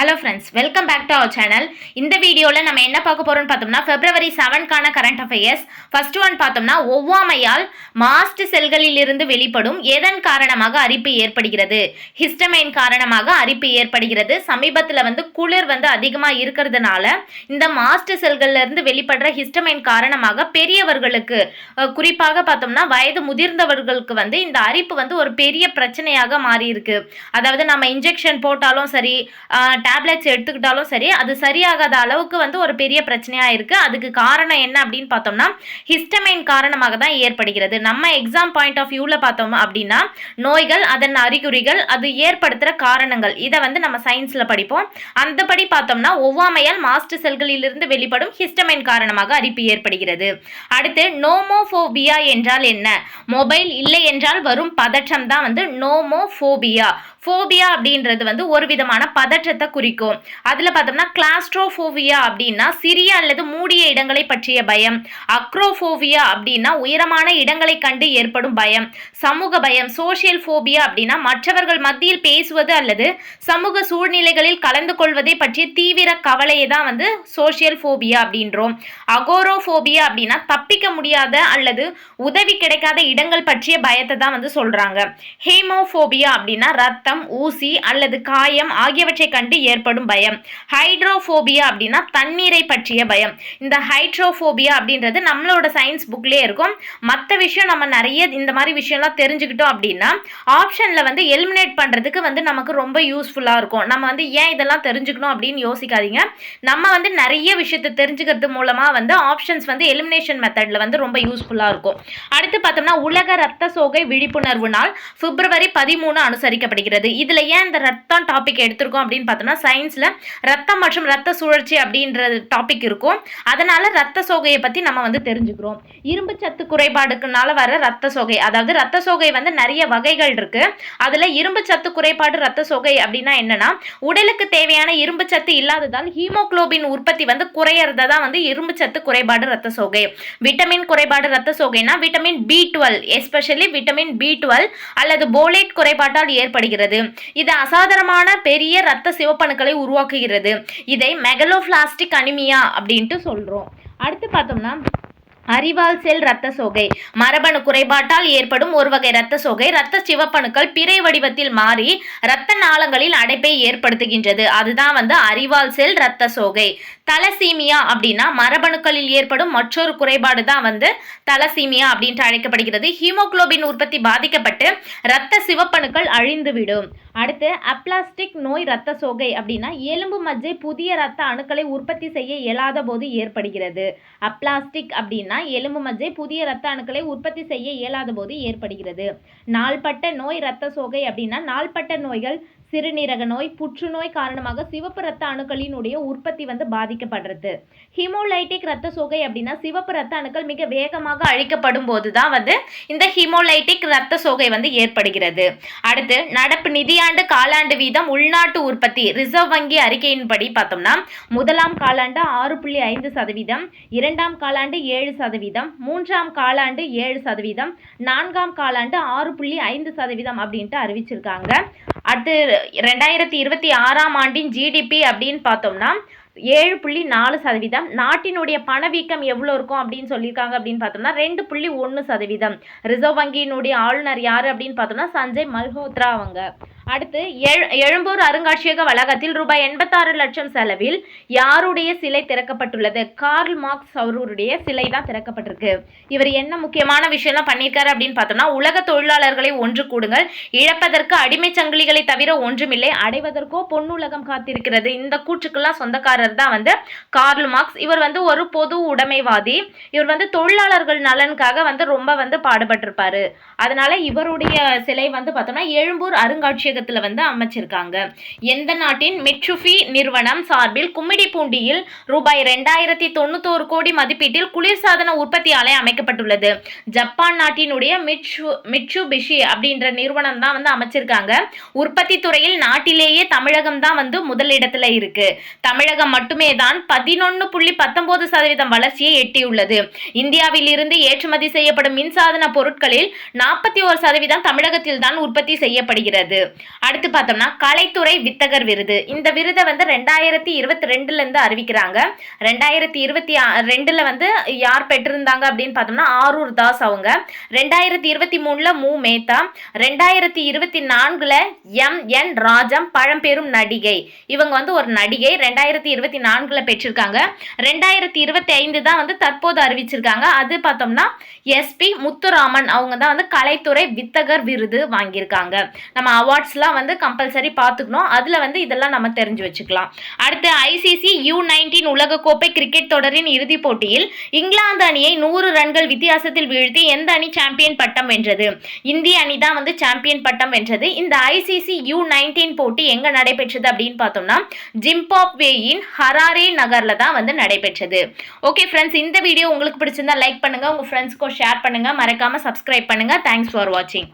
Hello friends, welcome back to our channel. இந்த வீடியோவில் நம்ம என்ன பார்க்க போகிறோம்னு பார்த்தோம்னா February 7க்கான கரண்ட் அஃபேர்ஸ். ஃபர்ஸ்ட் ஒன் பார்த்தோம்னா ஒவ்வாமையால் மாஸ்ட் செல்களிலிருந்து வெளிப்படும் எதன் காரணமாக அரிப்பு ஏற்படுகிறது? ஹிஸ்டமைன் காரணமாக அரிப்பு ஏற்படுகிறது. சமீபத்தில் குளிர் அதிகமாக இருக்கிறதுனால இந்த மாஸ்ட் செல்கள்லேருந்து வெளிப்படுற ஹிஸ்டமைன் காரணமாக பெரியவர்களுக்கு குறிப்பாக பார்த்தோம்னா வயது முதிர்ந்தவர்களுக்கு இந்த அரிப்பு ஒரு பெரிய பிரச்சனையாக மாறி இருக்கு. அதாவது நம்ம இன்ஜெக்ஷன் போட்டாலும் சரி, டேப்லெட்ஸ் எடுத்துக்கிட்டாலும் சரி, அது சரியாகாத அளவுக்கு ஒரு பெரிய பிரச்சனையாக இருக்குது. அதுக்கு காரணம் என்ன அப்படின்னு பார்த்தோம்னா ஹிஸ்டமைன் காரணமாக தான் ஏற்படுகிறது. நம்ம எக்ஸாம் பாயிண்ட் ஆஃப் வியூவில் பார்த்தோம் அப்படின்னா நோய்கள், அதன் அறிகுறிகள், அது ஏற்படுத்துகிற காரணங்கள், இதை நம்ம சயின்ஸில் படிப்போம். அந்தபடி பார்த்தோம்னா ஒவ்வாமையால் மாஸ்ட் செல்களிலிருந்து வெளிப்படும் ஹிஸ்டமைன் காரணமாக அரிப்பு ஏற்படுகிறது. அடுத்து நோமோஃபோபியா என்றால் என்ன? மொபைல் இல்லை என்றால் வரும் பதற்றம் தான் நோமோஃபோபியா. ஃபோபியா அப்படின்றது ஒரு விதமான பதற்றத்தை குறிக்கும். அதில் பார்த்தோம்னா கிளாஸ்ட்ரோஃபோபியா அப்படின்னா சிறிய அல்லது மூடிய இடங்களை பற்றிய பயம். அக்ரோஃபோபியா அப்படின்னா உயரமான இடங்களை கண்டு ஏற்படும் பயம். சமூக பயம் சோஷியல் ஃபோபியா அப்படின்னா மற்றவர்கள் மத்தியில் பேசுவது அல்லது சமூக சூழ்நிலைகளில் கலந்து கொள்வதை பற்றிய தீவிர கவலையை தான் சோஷியல் ஃபோபியா அப்படின்றோம். அகோரோஃபோபியா அப்படின்னா தப்பிக்க முடியாத அல்லது உதவி கிடைக்காத இடங்கள் பற்றிய பயத்தை தான் சொல்றாங்க. ஹேமோஃபோபியா அப்படின்னா ரத்தம், ஊசி அல்லது காயம் ஆகியவற்றை கண்டு ஏற்படும் பயம். ஹைட்ரோஃபோபியா அப்படின்னா தண்ணீரை பற்றிய பயம். இந்த ஹைட்ரோஃபோபியா அப்படின்றது நம்மளோட சயின்ஸ் புக்லேயே இருக்கும். மற்ற விஷயம் நம்ம நிறைய இந்த மாதிரி விஷயம்லாம் தெரிஞ்சுக்கிட்டோம் அப்படின்னா ஆப்ஷனில் எலிமினேட் பண்ணுறதுக்கு நமக்கு ரொம்ப யூஸ்ஃபுல்லாக இருக்கும். நம்ம ஏன் இதெல்லாம் தெரிஞ்சுக்கணும் அப்படின்னு யோசிக்காதீங்க. நம்ம நிறைய விஷயத்தை தெரிஞ்சுக்கிறது மூலமாக ஆப்ஷன்ஸ் எலிமினேஷன் மெத்தடில் ரொம்ப யூஸ்ஃபுல்லாக இருக்கும். அடுத்து பார்த்தோம்னா உலக ரத்த சோகை விழிப்புணர்வு நாள் February 13 அனுசரிக்கப்படுகிறது. இதில் ஏன் இந்த ரத்தம் டாபிக் எடுத்திருக்கோம் அப்படின்னு பார்த்தோம்னா சயின்ஸில் ரத்தம் மற்றும் ரத்த சுழற்சி அப்படின்ற டாபிக் இருக்கும். அதனால ரத்த சோகையை பற்றி நம்ம தெரிஞ்சுக்கிறோம். இரும்பு சத்து குறைபாடுக்குனால வர ரத்த சோகை, அதாவது ரத்த சோகை நிறைய வகைகள் இருக்கு. அதில் இரும்பு சத்து குறைபாடு ரத்த சோகை அப்படின்னா என்னன்னா உடலுக்கு தேவையான இரும்பு சத்து இல்லாததால் ஹீமோகுளோபின் உற்பத்தி குறையறதா தான் இரும்பு சத்து குறைபாடு ரத்த சோகை. விட்டமின் குறைபாடு ரத்த சோகைனா vitamin B12 especially vitamin B12 அல்லது போலேட் குறைபாட்டால் ஏற்படுகிறது. இது அசாதாரணமான பெரிய இரத்த சிவப்பணுக்களை உருவாக்குகிறது. இதை மெகலோபிளாஸ்டிக் அனிமியா அப்படின்ட்டு சொல்றோம். அடுத்து பார்த்தோம்னா அறிவால் செல் இரத்த சோகை மரபணு குறைபாட்டால் ஏற்படும் ஒரு வகை இரத்த சோகை. இரத்த சிவப்பணுக்கள் பிறை வடிவத்தில் மாறி இரத்த நாளங்களில் அடைப்பை ஏற்படுத்துகின்றது. அதுதான் அறிவால் செல் இரத்த சோகை. தலசீமியா அப்படின்னா மரபணுக்களில் ஏற்படும் மற்றொரு குறைபாடு தான் தலசீமியா அப்படின்ட்டு அழைக்கப்படுகிறது. ஹீமோகுளோபின் உற்பத்தி பாதிக்கப்பட்டு இரத்த சிவப்பணுக்கள் அழிந்துவிடும். அடுத்து அப்ளாஸ்டிக் நோய் இரத்த சோகை அப்படின்னா எலும்பு மஜ்ஜை புதிய இரத்த அணுக்களை உற்பத்தி செய்ய இயலாத போது ஏற்படுகிறது. அப்ளாஸ்டிக் அப்படின்னா எலும்பு மஜ்ஜை புதிய இரத்த அணுக்களை உற்பத்தி செய்ய இயலாத போது ஏற்படுகிறது. நாள்பட்ட நோய் இரத்த சோகை அப்படின்னா நாள்பட்ட நோய்கள் சிறுநீரக நோய், புற்றுநோய் காரணமாக சிவப்பு இரத்த அணுக்களினுடைய உற்பத்தி பாதிக்கப்படுறது. ஹீமோலைட்டிக் இரத்த சோகை அப்படின்னா சிவப்பு இரத்த அணுக்கள் மிக வேகமாக அழிக்கப்படும் போது தான் இந்த ஹீமோலைட்டிக் இரத்த சோகை ஏற்படுகிறது. அடுத்து நடப்பு நிதியாண்டு காலாண்டு வீதம் உள்நாட்டு உற்பத்தி ரிசர்வ் வங்கி அறிக்கையின்படி பார்த்தோம்னா முதலாம் காலாண்டு 6.5%, இரண்டாம் காலாண்டு 7%, மூன்றாம் காலாண்டு 7%, நான்காம் காலாண்டு 6.5% அப்படின்ட்டு அறிவிச்சிருக்காங்க. அடுத்து 2026ஆம் ஆண்டின் ஜிடிபி அப்படின்னு பார்த்தோம்னா 7.4%. நாட்டினுடைய பணவீக்கம் எவ்வளோ இருக்கும் அப்படின்னு சொல்லியிருக்காங்க அப்படின்னு பார்த்தோம்னா 2.1%. ரிசர்வ் வங்கியினுடைய ஆளுநர் யார் அப்படின்னு பார்த்தோம்னா சஞ்சய் மல்ஹோத்ரா அவங்க. அடுத்து எழும்பூர் அருங்காட்சியக வளாகத்தில் ரூபாய் 86 லட்சம் செலவில் யாருடைய சிலை திறக்கப்பட்டுள்ளது? கார்ல் மார்க்ஸ் அவருடைய சிலை தான் திறக்கப்பட்டிருக்கு. இவர் என்ன முக்கியமான விஷயம்லாம் பண்ணியிருக்காரு அப்படின்னு பார்த்தோம்னா உலக தொழிலாளர்களை ஒன்று கூடுங்கள், இழப்பதற்கு அடிமை சங்கிலிகளை தவிர ஒன்றுமில்லை, அடைவதற்கோ பொன்னுலகம் காத்திருக்கிறது. இந்த கூற்றுக்கெல்லாம் சொந்தக்காரர் தான் கார்ல் மார்க்ஸ். இவர் ஒரு பொது உடைமைவாதி. இவர் தொழிலாளர்கள் நலனுக்காக ரொம்ப பாடுபட்டிருப்பாரு. அதனால இவருடைய சிலை பார்த்தோம்னா எழும்பூர் அருங்காட்சியக அமைச்சிருக்காங்க. எந்த நாட்டின் மிட்சுபி நிறுவனம் சார்பில் கும்மிடிப்பூண்டியில் ரூபாய் 2091 கோடி மதிப்பீட்டில் குளிர்சாதன உற்பத்தி ஆலை அமைக்கப்பட்டுள்ளது? ஜப்பான் நாட்டினுடைய மிட்சுபிஷி அப்படின்ற நிறுவனம் தான் அமைச்சிருக்காங்க. உற்பத்தி துறையில் நாட்டிலேயே தமிழகம் தான் முதலிடத்துல இருக்கு. தமிழகம் மட்டுமே தான் 11.19% வளர்ச்சியை எட்டியுள்ளது. இந்தியாவில் இருந்து ஏற்றுமதி செய்யப்படும் மின்சாதன பொருட்களில் 41% தமிழகத்தில் தான் உற்பத்தி செய்யப்படுகிறது. அடுத்து பார்த்தோம்னா கலைத்துறை வித்தகர் விருது. இந்த விருதை வந்து 2022 இருந்து அறிவிக்கிறாங்க. 2022 வந்து யார் பெற்றிருந்தாங்க அப்படின்னு பார்த்தோம்னா ஆரூர் தாஸ் அவங்க. 2023 மு மேத்தா. 2024 என் ராஜம் பழம்பெரும் நடிகை. இவங்க வந்து ஒரு நடிகை. 2024 பெற்றிருக்காங்க. 2025 தான் வந்து தற்போது அறிவிச்சிருக்காங்க. அது பார்த்தோம்னா SP முத்துராமன் அவங்க தான் வந்து கலைத்துறை வித்தகர் விருது வாங்கியிருக்காங்க. நம்ம அவார்ட்ஸ்லாம் வந்து கம்பல்சரி பார்த்துக்கணும். அதில் வந்து இதெல்லாம் நம்ம தெரிஞ்சு வச்சுக்கலாம். அடுத்து ICC U19 உலகக்கோப்பை கிரிக்கெட் தொடரின் இறுதிப் போட்டியில் இங்கிலாந்து அணியை 100 ரன்கள் வித்தியாசத்தில் வீழ்த்தி எந்த அணி சாம்பியன் பட்டம் வென்றது? இந்திய அணி தான் வந்து சாம்பியன் பட்டம் வென்றது. இந்த ICC U19 போட்டி எங்க நடைபெற்றது அப்படின்னு பார்த்தோம்னா ஜிம்பாப்வேயின் ஹராரே நகர்ல தான் வந்து நடைபெற்றது. ஓகே ஃப்ரெண்ட்ஸ், இந்த வீடியோ உங்களுக்கு பிடிச்சிருந்தா லைக் பண்ணுங்க, உங்க ஃப்ரெண்ட்ஸ்க்கும் ஷேர் பண்ணுங்க, மறக்காம சப்ஸ்கிரைப் பண்ணுங்க. தேங்க்ஸ் ஃபார் வாட்சிங்.